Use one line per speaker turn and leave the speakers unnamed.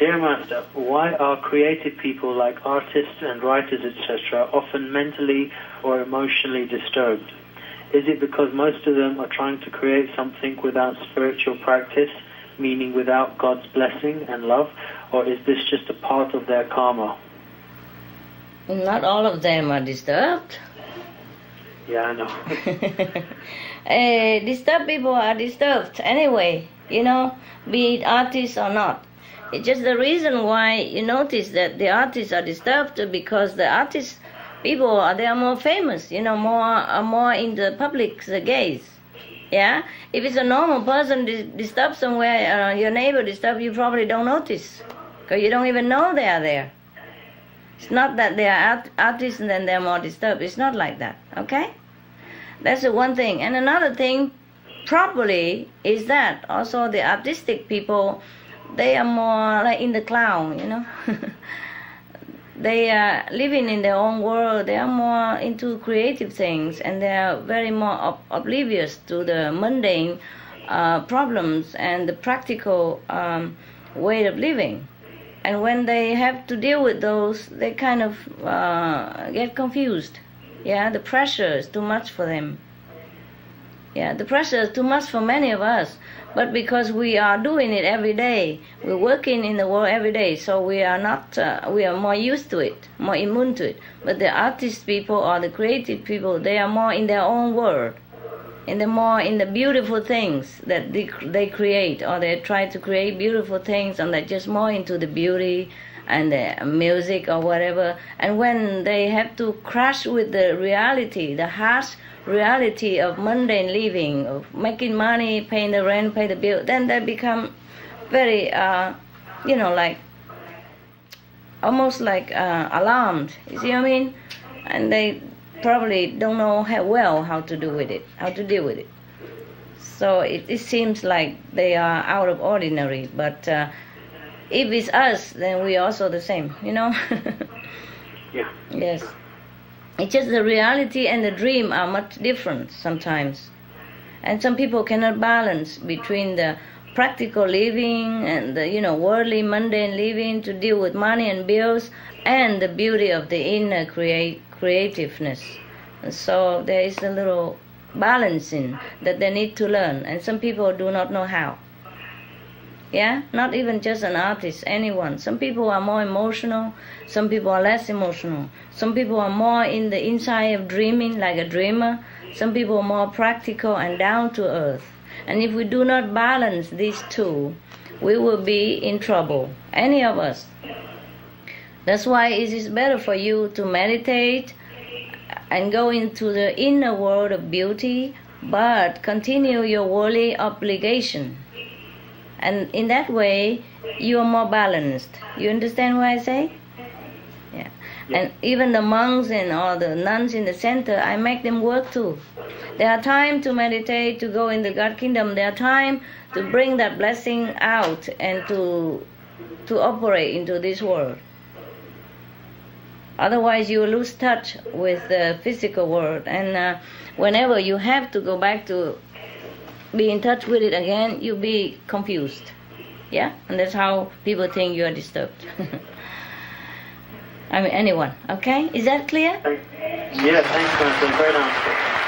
Dear Master, why are creative people like artists and writers, etc., often mentally or emotionally disturbed? Is it because most of them are trying to create something without spiritual practice, meaning without God's blessing and love, or is this just a part of their karma?
Not all of them are disturbed.
Yeah, I know.
Disturbed people are disturbed anyway, be it artists or not. It's just the reason why you notice that the artists are disturbed because the artists, people, they are more famous, more in the public's gaze. Yeah? If it's a normal person disturbed somewhere, your neighbor disturbed, you probably don't notice because you don't even know they are there. It's not that they are artists and then they're more disturbed. It's not like that, okay? That's the one thing. And another thing, probably, is that also the artistic people, they are more like in the cloud, They are living in their own world. They are more into creative things, and they are very more oblivious to the mundane problems and the practical way of living. And when they have to deal with those, they kind of get confused. Yeah, the pressure is too much for them. Yeah, the pressure is too much for many of us. But because we are doing it every day, we're working in the world every day, so we are not, we are more used to it, more immune to it. But the artist people or the creative people, they are more in their own world, in the beautiful things that they create, or they try to create beautiful things, and they're just more into the beauty and the music or whatever. And when they have to crash with the reality, the harsh reality of mundane living, of making money, paying the rent, pay the bill, then they become very, like, almost like alarmed. You see what I mean? And they probably don't know how to deal with it. So it seems like they are out of ordinary, but if it's us, then we are also the same,
Yeah.
Yes. It's just the reality and the dream are much different sometimes. And some people cannot balance between the practical living and the, worldly, mundane living to deal with money and bills and the beauty of the inner creativeness. And so there is a little balancing that they need to learn. And some people do not know how. Yeah, not even just an artist, anyone. Some people are more emotional, some people are less emotional. Some people are more in the inside of dreaming, like a dreamer. Some people are more practical and down to earth. And if we do not balance these two, we will be in trouble, any of us. That's why it is better for you to meditate and go into the inner world of beauty, but continue your worldly obligation. And in that way, you are more balanced. You understand what I say? Yeah. And even the monks and all the nuns in the center, I make them work too. There are time to meditate, to go in the God kingdom. There are time to bring that blessing out and to operate into this world. Otherwise, you lose touch with the physical world. And whenever you have to go back to be in touch with it again, you'll be confused. Yeah? And that's how people think you are disturbed. I mean, anyone. Okay? Is that clear?
Yeah, thanks, Master. Very nice.